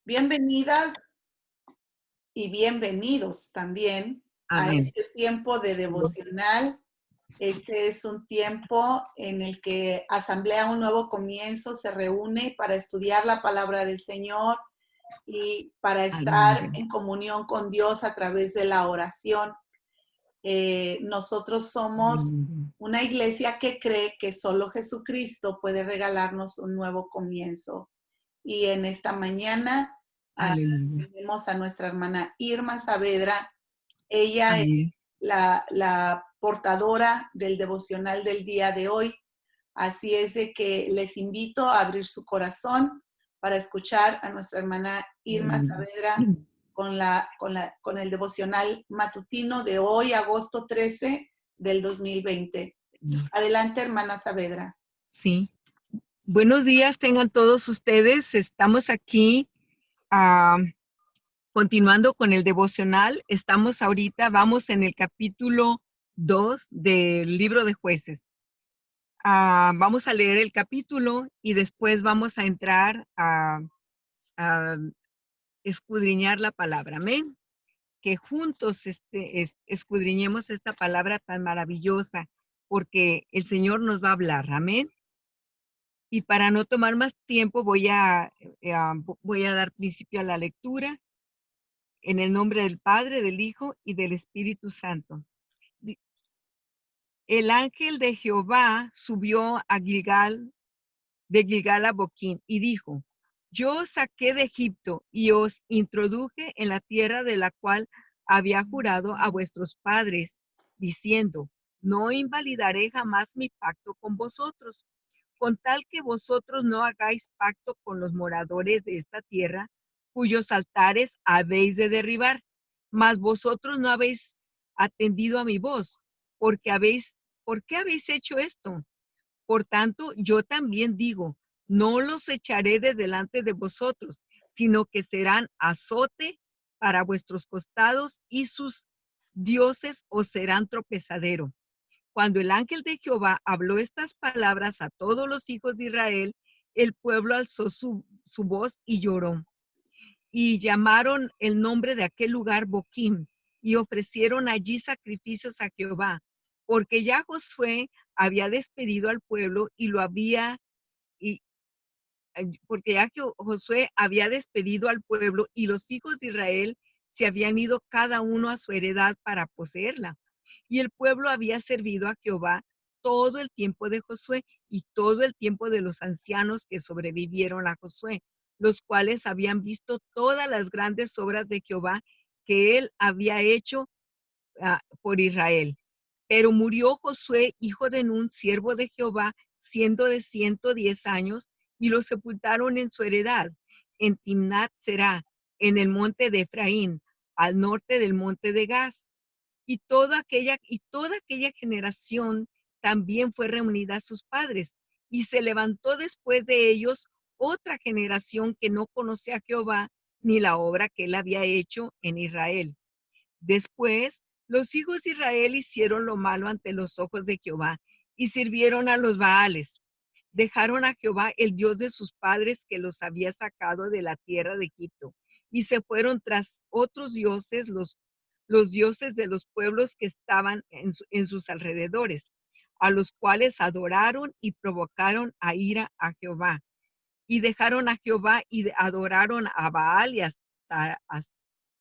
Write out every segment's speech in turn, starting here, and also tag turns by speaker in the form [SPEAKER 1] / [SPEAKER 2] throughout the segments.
[SPEAKER 1] Bienvenidas y bienvenidos también a
[SPEAKER 2] Amén.
[SPEAKER 1] este tiempo de devocional. Este es un tiempo en el que Asamblea Un Nuevo Comienzo se reúne para estudiar la palabra del Señor y para estar
[SPEAKER 2] Aleluya.
[SPEAKER 1] en comunión con Dios a través de la oración. Nosotros somos
[SPEAKER 2] Aleluya.
[SPEAKER 1] una iglesia que cree que solo Jesucristo puede regalarnos un nuevo comienzo. Y en esta mañana
[SPEAKER 2] Aleluya.
[SPEAKER 1] tenemos a nuestra hermana Irma Saavedra. Ella
[SPEAKER 2] Amén.
[SPEAKER 1] es la portadora del devocional del día de hoy. Así es de que les invito a abrir su corazón para escuchar a nuestra hermana Irma
[SPEAKER 2] Aleluya.
[SPEAKER 1] Saavedra con el devocional matutino de hoy, agosto 13 del 2020. Adelante, hermana Saavedra.
[SPEAKER 2] Sí. Buenos días, tengan todos ustedes. Estamos aquí ah, continuando con el devocional. Estamos ahorita, vamos en el capítulo 2 del libro de Jueces. Vamos a leer el capítulo y después vamos a entrar a escudriñar la palabra. Amén. Que juntos escudriñemos esta palabra tan maravillosa, porque el Señor nos va a hablar. Amén. Y para no tomar más tiempo, voy a dar principio a la lectura en el nombre del Padre, del Hijo y del Espíritu Santo. Di- El ángel de Jehová subió a Gilgal, de Gilgal a Boquín, y dijo: Yo os saqué de Egipto y os introduje en la tierra de la cual había jurado a vuestros padres, diciendo: No invalidaré jamás mi pacto con vosotros, con tal que vosotros no hagáis pacto con los moradores de esta tierra, cuyos altares habéis de derribar. Mas vosotros no habéis atendido a mi voz, porque ¿por qué habéis hecho esto? Por tanto, yo también digo: no los echaré de delante de vosotros, sino que serán azote para vuestros costados, y sus dioses os serán tropezadero. Cuando el ángel de Jehová habló estas palabras a todos los hijos de Israel, el pueblo alzó su voz y lloró. Y llamaron el nombre de aquel lugar Boquim, y ofrecieron allí sacrificios a Jehová, porque ya Josué había despedido al pueblo y lo había, y, porque ya Josué había despedido al pueblo y los hijos de Israel se habían ido cada uno a su heredad para poseerla. Y el pueblo había servido a Jehová todo el tiempo de Josué y todo el tiempo de los ancianos que sobrevivieron a Josué, los cuales habían visto todas las grandes obras de Jehová que él había hecho por Israel. Pero murió Josué, hijo de Nun, siervo de Jehová, siendo de 110 años, y lo sepultaron en su heredad, en Timnat Será, en el monte de Efraín, al norte del monte de Gaz. Y toda aquella generación también fue reunida a sus padres, y se levantó después de ellos otra generación que no conocía a Jehová ni la obra que él había hecho en Israel. Después, los hijos de Israel hicieron lo malo ante los ojos de Jehová y sirvieron a los Baales. Dejaron a Jehová, el Dios de sus padres, que los había sacado de la tierra de Egipto, y se fueron tras otros dioses, los dioses de los pueblos que estaban en sus alrededores, a los cuales adoraron y provocaron a ira a Jehová. Y dejaron a Jehová y adoraron a Baal y a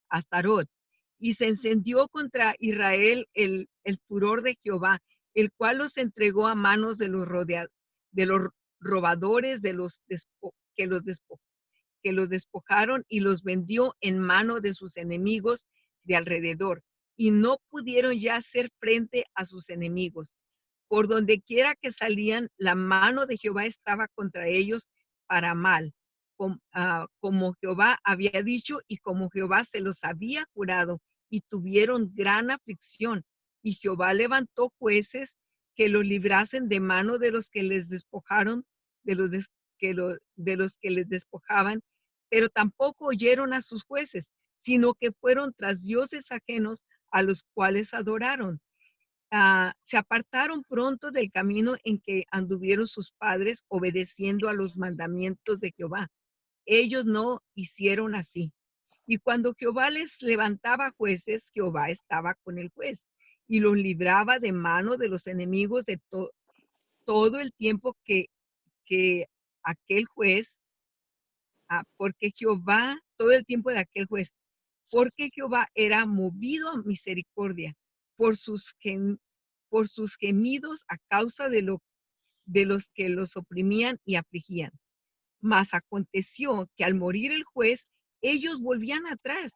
[SPEAKER 2] Astarot. Y se encendió contra Israel el furor de Jehová, el cual los entregó a manos de los robadores, que los despojaron, y los vendió en mano de sus enemigos de alrededor. Y no pudieron ya hacer frente a sus enemigos. Por donde quiera que salían, la mano de Jehová estaba contra ellos para mal, como Jehová había dicho y como Jehová se los había jurado, y tuvieron gran aflicción. Y Jehová levantó jueces que los librasen de mano de los que les despojaron, de los que les despojaban, pero tampoco oyeron a sus jueces, sino que fueron tras dioses ajenos a los cuales adoraron. Se apartaron pronto del camino en que anduvieron sus padres, obedeciendo a los mandamientos de Jehová. ellos no hicieron así. Y cuando Jehová les levantaba jueces, Jehová estaba con el juez y los libraba de mano de los enemigos de todo el tiempo que aquel juez, porque Jehová, todo el tiempo de aquel juez, porque Jehová era movido a misericordia por sus, por sus gemidos a causa de los que los oprimían y afligían. Mas aconteció que al morir el juez, ellos volvían atrás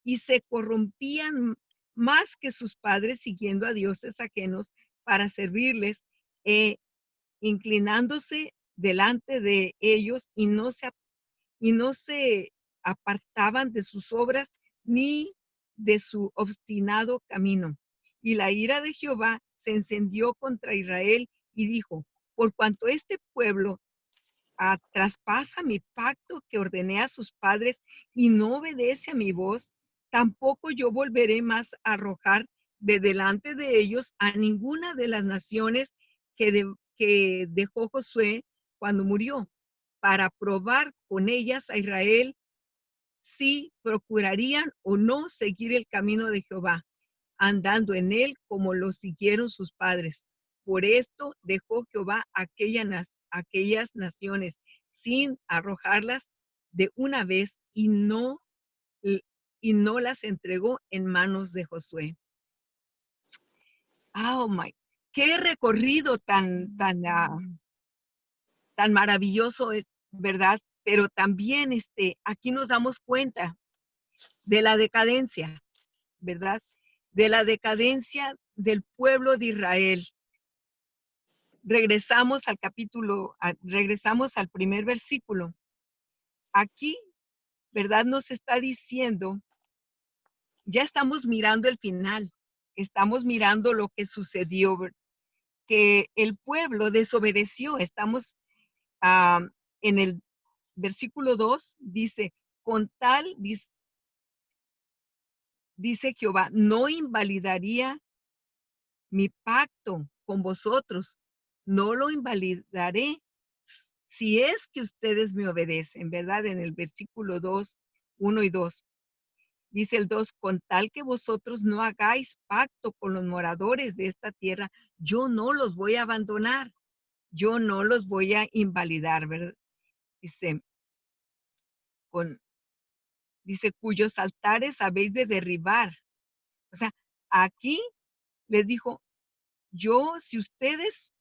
[SPEAKER 2] y se corrompían más que sus padres siguiendo a dioses ajenos para servirles, e inclinándose delante de ellos y no se apartaban de sus obras ni de su obstinado camino. Y la ira de Jehová se encendió contra Israel y dijo, por cuanto este pueblo traspasa mi pacto que ordené a sus padres y no obedece a mi voz, tampoco yo volveré más a arrojar de delante de ellos a ninguna de las naciones que dejó Josué cuando murió, para probar con ellas a Israel si procurarían o no seguir el camino de Jehová, andando en él como lo siguieron sus padres. Por esto dejó Jehová aquellas naciones sin arrojarlas de una vez y no las entregó en manos de Josué. Oh my, qué recorrido tan maravilloso es, ¿verdad? Pero también aquí nos damos cuenta de la decadencia, ¿verdad? De la decadencia del pueblo de Israel. Regresamos al primer versículo. Aquí, ¿verdad? Nos está diciendo, ya estamos mirando el final, estamos mirando lo que sucedió, que el pueblo desobedeció. Estamos en el versículo 2, dice, con tal, dice Jehová, no invalidaría mi pacto con vosotros, no lo invalidaré si es que ustedes me obedecen, ¿verdad? En el versículo 2, 1 y 2. Dice el 2, con tal que vosotros no hagáis pacto con los moradores de esta tierra, yo no los voy a abandonar, yo no los voy a invalidar, ¿verdad? Dice, dice, cuyos altares habéis de derribar. O sea, aquí les dijo, si ustedes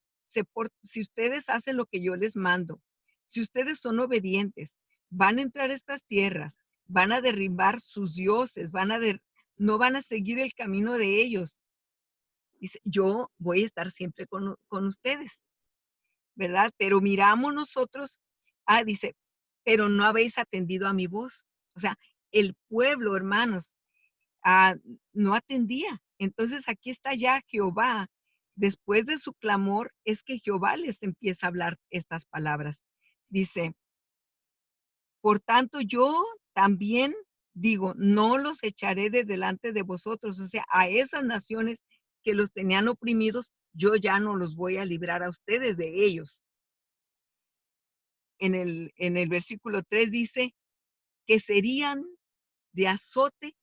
[SPEAKER 2] hacen lo que yo les mando, si ustedes son obedientes, van a entrar a estas tierras, van a derribar sus dioses, no van a seguir el camino de ellos. Dice, yo voy a estar siempre con ustedes, ¿verdad? Pero miramos nosotros, dice, pero no habéis atendido a mi voz. O sea, el pueblo, hermanos, no atendía. Entonces aquí está ya Jehová. Después de su clamor, es que Jehová les empieza a hablar estas palabras. Dice, por tanto, yo también digo, no los echaré de delante de vosotros. O sea, a esas naciones que los tenían oprimidos, yo ya no los voy a librar a ustedes de ellos. En el versículo 3 dice que serían de azote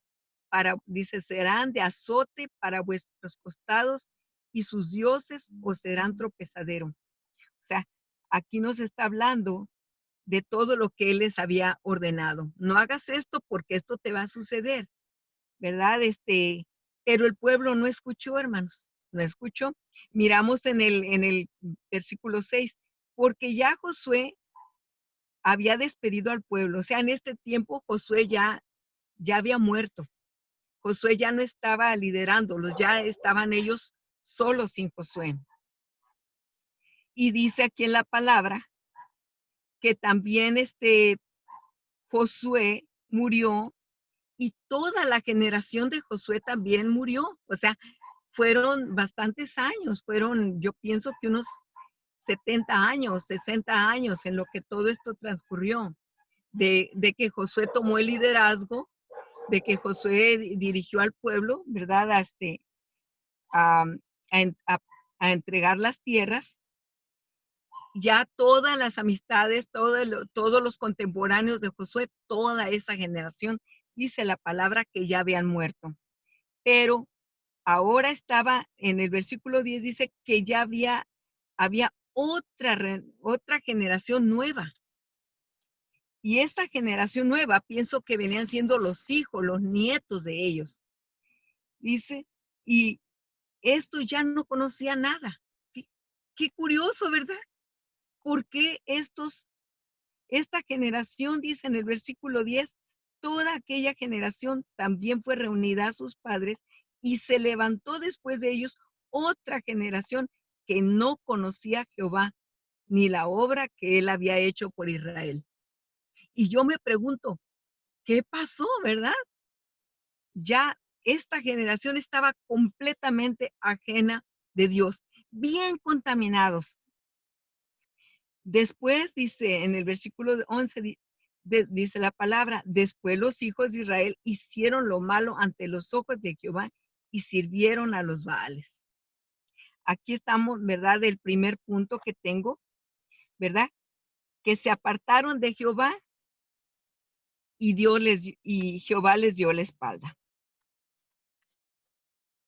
[SPEAKER 2] dice, serán de azote para vuestros costados y sus dioses os serán tropezadero. O sea, aquí nos está hablando de todo lo que él les había ordenado. No hagas esto porque esto te va a suceder, ¿verdad? Pero el pueblo no escuchó, hermanos, no escuchó. Miramos en el versículo 6, porque ya Josué había despedido al pueblo. O sea, en este tiempo Josué ya había muerto. Josué ya no estaba liderándolos, ya estaban ellos solos sin Josué. Y dice aquí en la palabra que también Josué murió y toda la generación de Josué también murió. O sea, fueron bastantes años, yo pienso que unos 70 años, 60 años en lo que todo esto transcurrió, de que Josué tomó el liderazgo, de que Josué dirigió al pueblo, ¿verdad? A entregar las tierras. ya todas las amistades, todos los contemporáneos de Josué, toda esa generación, dice la palabra que ya habían muerto. Pero ahora estaba en el versículo 10, dice que ya había otra generación nueva. Y esta generación nueva, pienso que venían siendo los hijos, los nietos de ellos. Dice, y estos ya no conocía nada. Qué curioso, ¿verdad? ¿Por qué esta generación, dice en el versículo 10, toda aquella generación también fue reunida a sus padres y se levantó después de ellos otra generación que no conocía a Jehová ni la obra que él había hecho por Israel? Y yo me pregunto, ¿qué pasó, verdad? Ya esta generación estaba completamente ajena de Dios, bien contaminados. Después dice en el versículo 11, dice la palabra, después los hijos de Israel hicieron lo malo ante los ojos de Jehová y sirvieron a los Baales. Aquí estamos, ¿verdad? Del primer punto que tengo, ¿verdad? Que se apartaron de Jehová y Jehová les dio la espalda.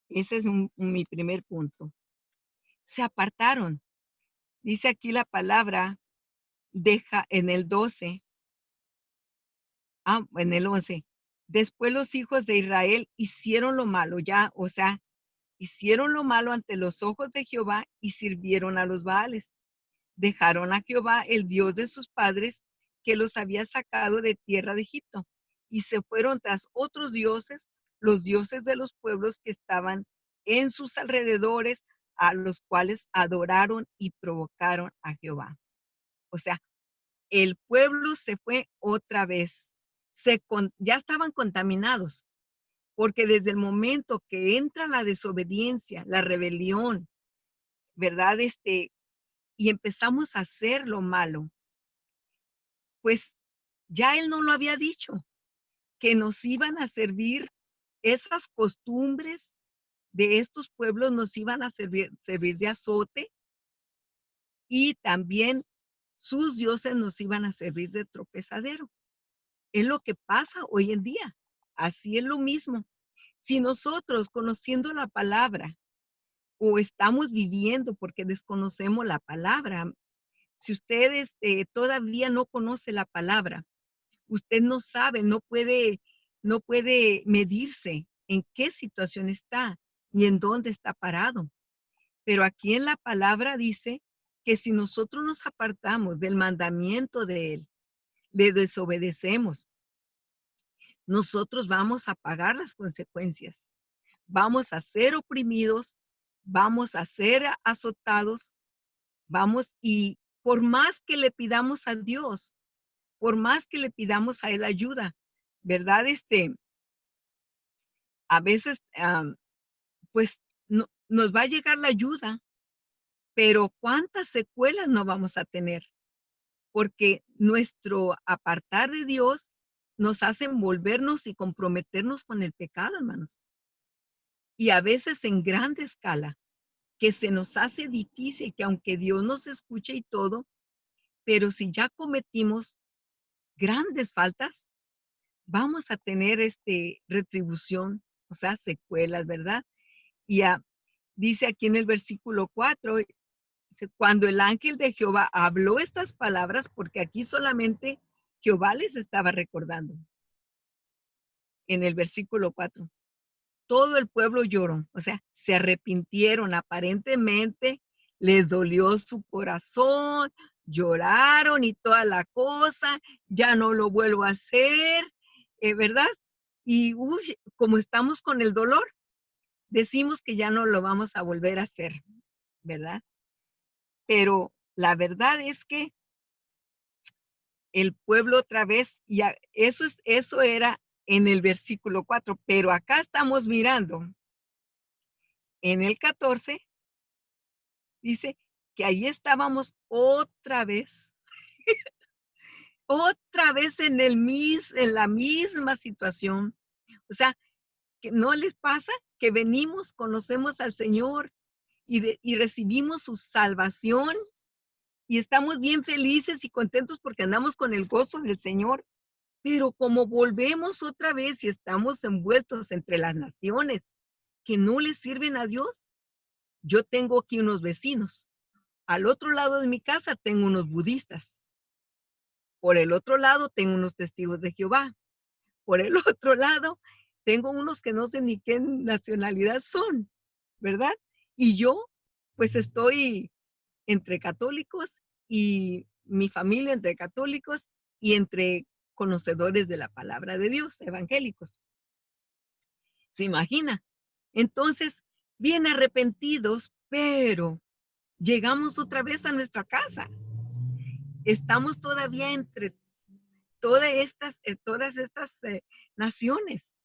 [SPEAKER 2] Ese es mi primer punto. Se apartaron. Dice aquí la palabra, deja en el 12, en el 11. Después los hijos de Israel hicieron lo malo, ya, o sea, hicieron lo malo ante los ojos de Jehová y sirvieron a los Baales. Dejaron a Jehová, el Dios de sus padres, que los había sacado de tierra de Egipto, y se fueron tras otros dioses, los dioses de los pueblos que estaban en sus alrededores, a los cuales adoraron y provocaron a Jehová. O sea, el pueblo se fue otra vez. Ya estaban contaminados, porque desde el momento que entra la desobediencia, la rebelión, ¿verdad? Y empezamos a hacer lo malo, pues ya él no lo había dicho, que nos iban a servir esas costumbres de estos pueblos, nos iban a servir de azote, y también sus dioses nos iban a servir de tropezadero. Es lo que pasa hoy en día. Así es lo mismo. Si nosotros, conociendo la palabra, o estamos viviendo porque desconocemos la palabra, si usted todavía no conoce la palabra, usted no sabe, no puede medirse en qué situación está y en dónde está parado. Pero aquí en la palabra dice que si nosotros nos apartamos del mandamiento de él, le desobedecemos, nosotros vamos a pagar las consecuencias. Vamos a ser oprimidos, vamos a ser azotados, y por más que le pidamos a Dios, por más que le pidamos a él ayuda, ¿verdad? A veces, pues, nos va a llegar la ayuda, pero ¿cuántas secuelas no vamos a tener? Porque nuestro apartar de Dios nos hace envolvernos y comprometernos con el pecado, hermanos. Y a veces en grande escala, que se nos hace difícil, que aunque Dios nos escuche y todo, pero si ya cometimos grandes faltas, vamos a tener retribución, o sea, secuelas, ¿verdad? Y dice aquí en el versículo 4, dice, cuando el ángel de Jehová habló estas palabras, porque aquí solamente Jehová les estaba recordando, en el versículo 4, todo el pueblo lloró, o sea, se arrepintieron, aparentemente les dolió su corazón, lloraron y toda la cosa, ya no lo vuelvo a hacer, ¿verdad? Y como estamos con el dolor, decimos que ya no lo vamos a volver a hacer, ¿verdad? Pero la verdad es que el pueblo otra vez, eso era en el versículo 4, pero acá estamos mirando en el 14, dice que ahí estábamos otra vez en la misma situación. O sea, que no les pasa que venimos, conocemos al Señor y recibimos su salvación y estamos bien felices y contentos porque andamos con el gozo del Señor. Pero como volvemos otra vez y estamos envueltos entre las naciones que no le sirven a Dios, yo tengo aquí unos vecinos. Al otro lado de mi casa tengo unos budistas. Por el otro lado tengo unos testigos de Jehová. Por el otro lado tengo unos que no sé ni qué nacionalidad son, ¿verdad? Y yo, pues estoy entre católicos y mi familia entre católicos y entre conocedores de la palabra de Dios, evangélicos. ¿Se imagina? Entonces, bien arrepentidos, pero llegamos otra vez a nuestra casa. Estamos todavía entre todas estas naciones.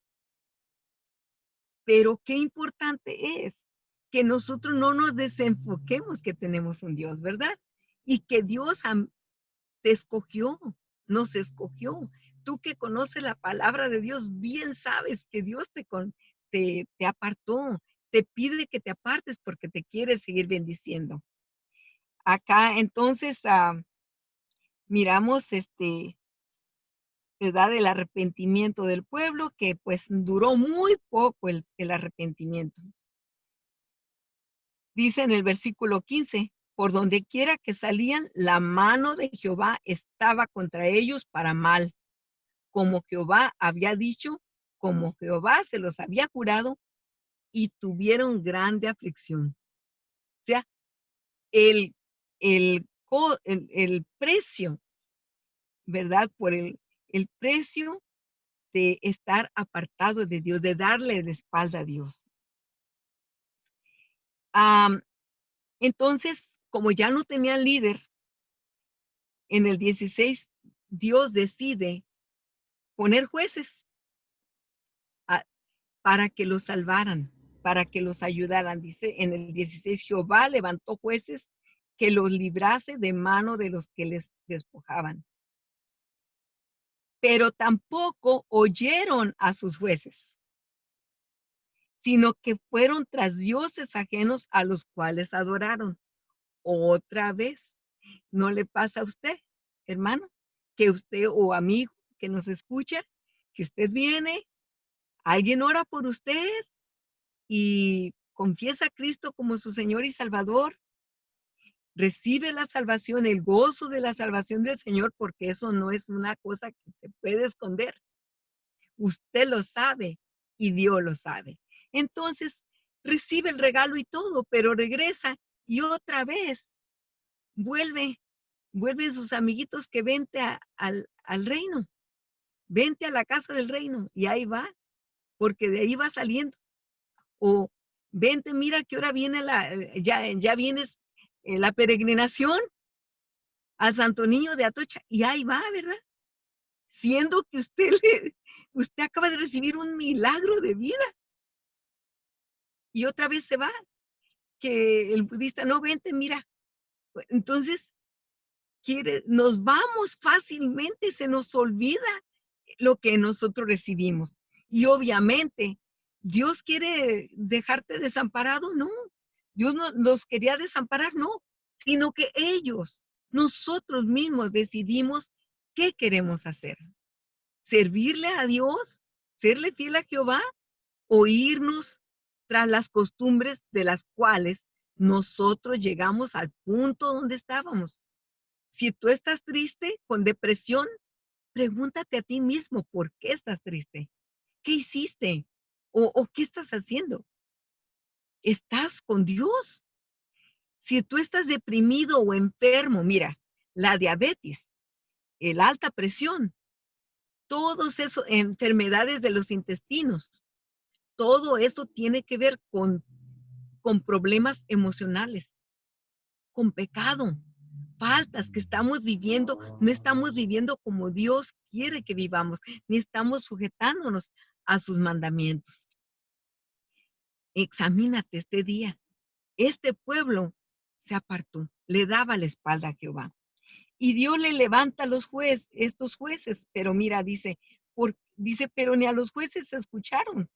[SPEAKER 2] Pero qué importante es que nosotros no nos desenfoquemos que tenemos un Dios, ¿verdad? Y que Dios te escogió, nos escogió. Tú que conoces la palabra de Dios, bien sabes que Dios te apartó, te pide que te apartes porque te quiere seguir bendiciendo. Acá entonces miramos ¿verdad? El arrepentimiento del pueblo, que pues duró muy poco el arrepentimiento. Dice en el versículo 15, por donde quiera que salían, la mano de Jehová estaba contra ellos para mal, como Jehová había dicho, como Jehová se los había jurado, y tuvieron grande aflicción. O sea, el, el precio, ¿verdad? Por el precio de estar apartado de Dios, de darle la espalda a Dios. Entonces, como ya no tenían líder, en el 16 Dios decide poner jueces para que los salvaran, para que los ayudaran. Dice en el 16, Jehová levantó jueces que los librase de mano de los que les despojaban. Pero tampoco oyeron a sus jueces, sino que fueron tras dioses ajenos a los cuales adoraron. Otra vez, ¿no le pasa a usted, hermano, que usted o amigo que nos escucha, que usted viene, alguien ora por usted y confiesa a Cristo como su Señor y Salvador? Recibe la salvación, el gozo de la salvación del Señor, porque eso no es una cosa que se puede esconder. Usted lo sabe y Dios lo sabe. Entonces, recibe el regalo y todo, pero regresa y otra vez vuelven sus amiguitos que vente al reino, vente a la casa del reino, y ahí va, porque de ahí va saliendo. O vente, mira que ahora viene ya vienes la peregrinación a Santo Niño de Atocha, y ahí va, ¿verdad? Siendo que usted acaba de recibir un milagro de vida, y otra vez se va, que el budista, no, vente, mira. Entonces, nos vamos fácilmente, se nos olvida lo que nosotros recibimos. Y obviamente, ¿Dios quiere dejarte desamparado? No. Dios no los quería desamparar, no. Sino que nosotros mismos decidimos qué queremos hacer. ¿Servirle a Dios? ¿Serle fiel a Jehová? ¿O irnos tras las costumbres de las cuales nosotros llegamos al punto donde estábamos? Si tú estás triste, con depresión, pregúntate a ti mismo, ¿por qué estás triste? ¿Qué hiciste? ¿O qué estás haciendo? ¿Estás con Dios? Si tú estás deprimido o enfermo, mira, la diabetes, la alta presión, todas esas enfermedades de los intestinos, todo eso tiene que ver con problemas emocionales, con pecado, faltas que estamos viviendo, no estamos viviendo como Dios quiere que vivamos, ni estamos sujetándonos a sus mandamientos. Examínate este día. Este pueblo se apartó, le daba la espalda a Jehová. Y Dios le levanta a estos jueces, pero mira, dice, pero ni a los jueces se escucharon,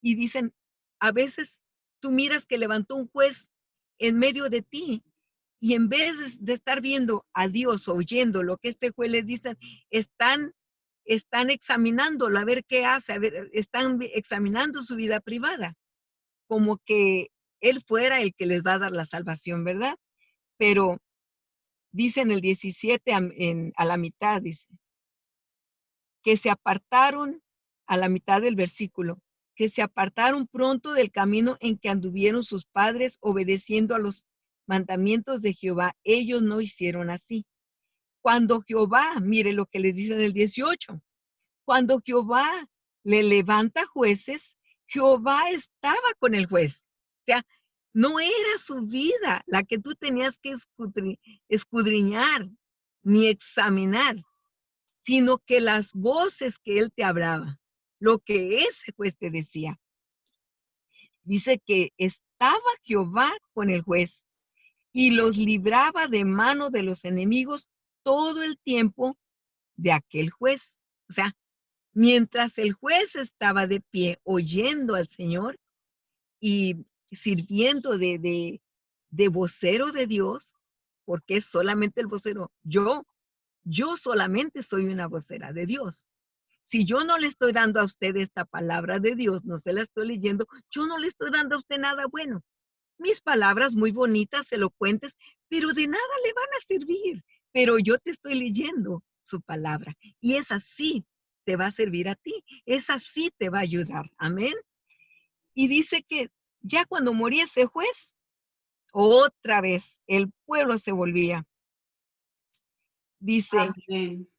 [SPEAKER 2] y dicen, a veces tú miras que levantó un juez en medio de ti, Y en vez de estar viendo a Dios, oyendo lo que este juez les dice, están examinándolo a ver qué hace, a ver, están examinando su vida privada, como que él fuera el que les va a dar la salvación, ¿verdad? Pero dice en el 17, a la mitad, dice, que se apartaron, a la mitad del versículo, que se apartaron pronto del camino en que anduvieron sus padres, obedeciendo a los mandamientos de Jehová. Ellos no hicieron así. Cuando Jehová, mire lo que les dice en el 18, cuando Jehová le levanta jueces, Jehová estaba con el juez. O sea, no era su vida la que tú tenías que escudriñar ni examinar, sino que las voces que él te hablaba, lo que ese juez te decía. Dice que estaba Jehová con el juez y los libraba de mano de los enemigos todo el tiempo de aquel juez. O sea, mientras el juez estaba de pie oyendo al Señor y sirviendo de vocero de Dios, porque es solamente el vocero. Yo solamente soy una vocera de Dios. Si yo no le estoy dando a usted esta palabra de Dios, no se la estoy leyendo, yo no le estoy dando a usted nada bueno. Mis palabras muy bonitas, elocuentes, pero de nada le van a servir. Pero yo te estoy leyendo su palabra y esa sí te va a servir a ti. Esa sí te va a ayudar. Amén. Y dice que ya cuando moría ese juez, otra vez el pueblo se volvía. Dice,
[SPEAKER 1] Amén.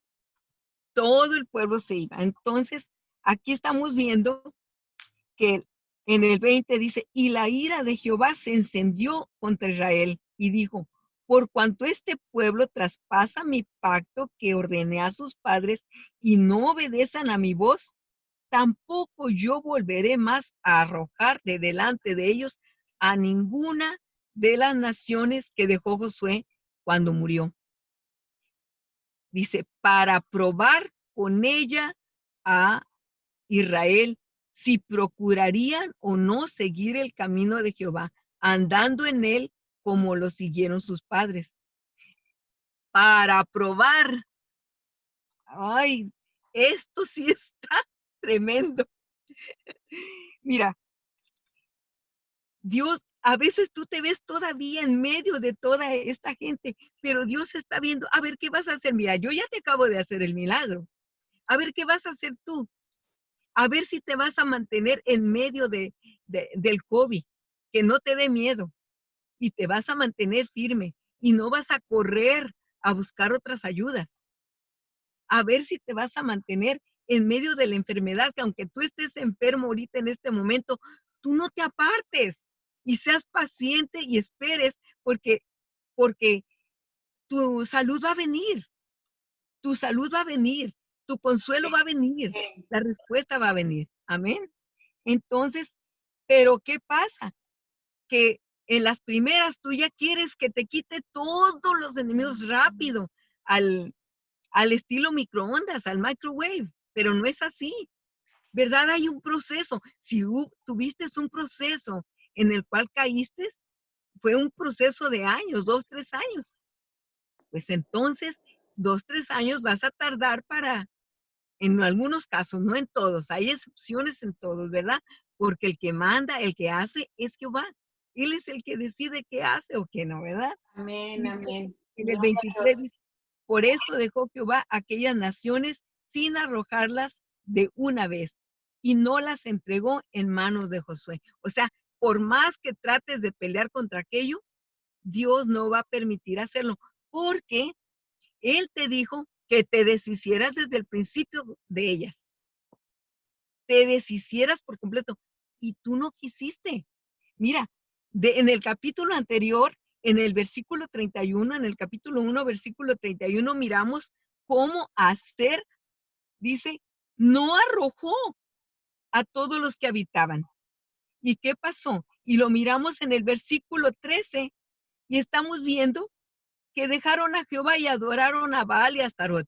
[SPEAKER 2] todo el pueblo se iba. Entonces, aquí estamos viendo que en el 20 dice, y la ira de Jehová se encendió contra Israel y dijo, por cuanto este pueblo traspasa mi pacto que ordené a sus padres y no obedezcan a mi voz, tampoco yo volveré más a arrojar de delante de ellos a ninguna de las naciones que dejó Josué cuando murió. Dice, para probar con ella a Israel si procurarían o no seguir el camino de Jehová, andando en él como lo siguieron sus padres. Para probar. Ay, esto sí está tremendo. Mira, Dios, a veces tú te ves todavía en medio de toda esta gente, pero Dios está viendo, a ver, ¿qué vas a hacer? Mira, yo ya te acabo de hacer el milagro. A ver, ¿qué vas a hacer tú? A ver si te vas a mantener en medio del COVID, que no te dé miedo y te vas a mantener firme y no vas a correr a buscar otras ayudas. A ver si te vas a mantener en medio de la enfermedad, que aunque tú estés enfermo ahorita en este momento, tú no te apartes y seas paciente y esperes porque tu salud va a venir, tu salud va a venir, tu consuelo va a venir, la respuesta va a venir. Amén. Entonces, pero ¿qué pasa? Que en las primeras tú ya quieres que te quite todos los enemigos rápido al estilo microondas, al microwave, pero no es así, ¿verdad? Hay un proceso. Si tuviste un proceso en el cual caíste, fue un proceso de años, 2, 3 años. Pues entonces, 2, 3 años vas a tardar en algunos casos, no en todos, hay excepciones en todos, ¿verdad? Porque el que manda, el que hace es Jehová. Él es el que decide qué hace o qué no, ¿verdad?
[SPEAKER 1] Amén,
[SPEAKER 2] Dice
[SPEAKER 1] amén.
[SPEAKER 2] en el
[SPEAKER 1] Gloria a
[SPEAKER 2] 23
[SPEAKER 1] Dios.
[SPEAKER 2] dice, por esto dejó Jehová aquellas naciones sin arrojarlas de una vez y no las entregó en manos de Josué. O sea, por más que trates de pelear contra aquello, Dios no va a permitir hacerlo porque Él te dijo que te deshicieras desde el principio de ellas. Te deshicieras por completo y tú no quisiste. Mira, en el capítulo anterior, en el versículo 31, en el capítulo 1, versículo 31, miramos cómo Aser, dice, no arrojó a todos los que habitaban. ¿Y qué pasó? Y lo miramos en el versículo 13 y estamos viendo que dejaron a Jehová y adoraron a Baal y a Astarot.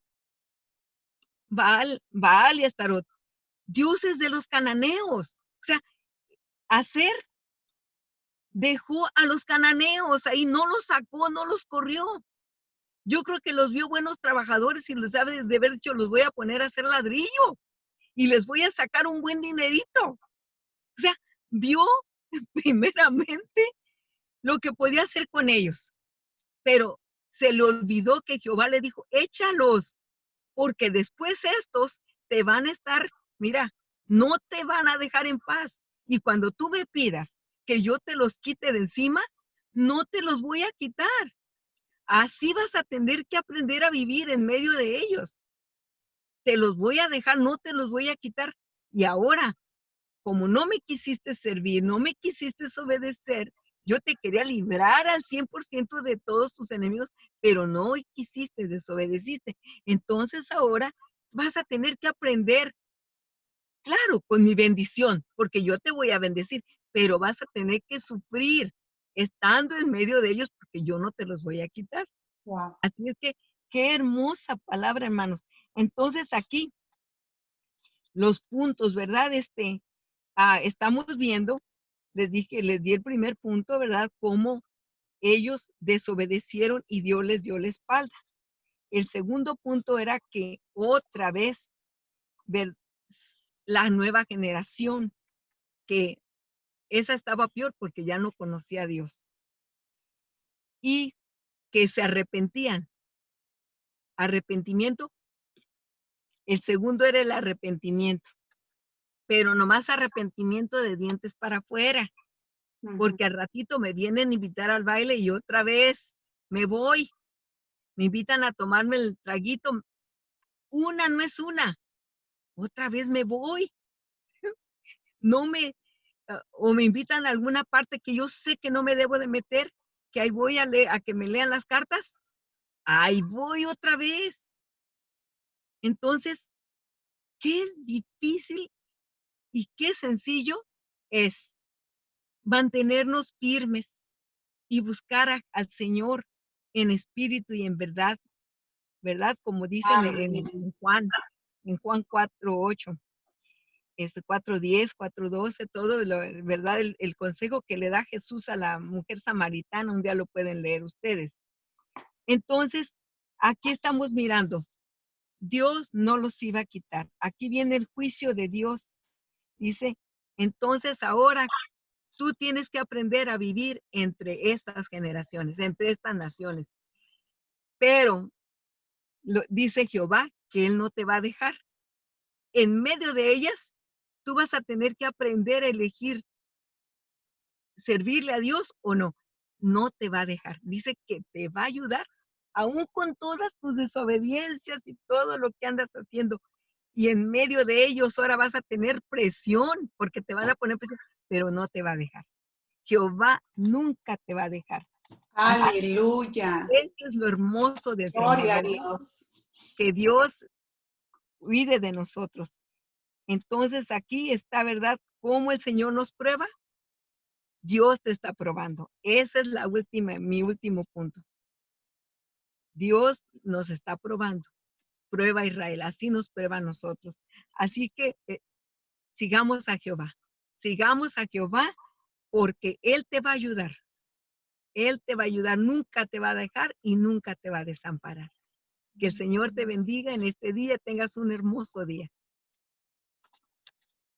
[SPEAKER 2] Baal y Astarot, dioses de los cananeos. O sea, Aser dejó a los cananeos ahí, no los sacó, no los corrió. Yo creo que los vio buenos trabajadores y les sabe de haber dicho, los voy a poner a hacer ladrillo y les voy a sacar un buen dinerito. O sea, vio primeramente lo que podía hacer con ellos, pero se le olvidó que Jehová le dijo, échalos, porque después estos te van a estar, mira, no te van a dejar en paz. Y cuando tú me pidas que yo te los quite de encima, no te los voy a quitar. Así vas a tener que aprender a vivir en medio de ellos. Te los voy a dejar, no te los voy a quitar. Y ahora, como no me quisiste servir, no me quisiste obedecer, yo te quería librar al 100% de todos tus enemigos, pero no quisiste, desobedeciste. Entonces ahora vas a tener que aprender, claro, con mi bendición, porque yo te voy a bendecir, pero vas a tener que sufrir estando en medio de ellos, porque yo no te los voy a quitar.
[SPEAKER 1] Wow.
[SPEAKER 2] Así es que, qué hermosa palabra, hermanos. Entonces aquí, los puntos, ¿verdad? Estamos viendo, les dije, les di el primer punto, ¿verdad? Cómo ellos desobedecieron y Dios les dio la espalda. El segundo punto era que otra vez ver la nueva generación, que esa estaba peor porque ya no conocía a Dios y que se arrepentían. Arrepentimiento. El segundo era el arrepentimiento, pero nomás arrepentimiento de dientes para afuera, porque al ratito me vienen a invitar al baile y otra vez me voy. Me invitan a tomarme el traguito. Una no es una. Otra vez me voy. No me, o me invitan a alguna parte que yo sé que no me debo de meter, que ahí voy a que me lean las cartas. Ahí voy otra vez. Entonces, qué difícil y qué sencillo es mantenernos firmes y buscar al Señor en espíritu y en verdad, ¿verdad? Como dicen
[SPEAKER 1] Amén.
[SPEAKER 2] en Juan 4:8, 4:10, 4:12, todo, ¿verdad? El consejo que le da Jesús a la mujer samaritana, un día lo pueden leer ustedes. Entonces, aquí estamos mirando, Dios no los iba a quitar. Aquí viene el juicio de Dios. Dice, entonces ahora tú tienes que aprender a vivir entre estas generaciones, entre estas naciones. Pero dice Jehová que Él no te va a dejar. En medio de ellas, tú vas a tener que aprender a elegir servirle a Dios o no. No te va a dejar. Dice que te va a ayudar, aún con todas tus desobediencias y todo lo que andas haciendo. Y en medio de ellos ahora vas a tener presión, porque te van a poner presión, pero no te va a dejar. Jehová nunca te va a dejar.
[SPEAKER 1] Aleluya.
[SPEAKER 2] Eso es lo hermoso del Señor,
[SPEAKER 1] Gloria a
[SPEAKER 2] ¿verdad?
[SPEAKER 1] Dios.
[SPEAKER 2] Que Dios cuide de nosotros. Entonces aquí está, ¿verdad? ¿Cómo el Señor nos prueba? Dios te está probando. Esa es mi último punto. Dios nos está probando. Prueba a Israel, así nos prueba a nosotros. Así que sigamos a Jehová. Sigamos a Jehová porque Él te va a ayudar. Él te va a ayudar, nunca te va a dejar y nunca te va a desamparar. Que el Señor te bendiga en este día, tengas un hermoso día.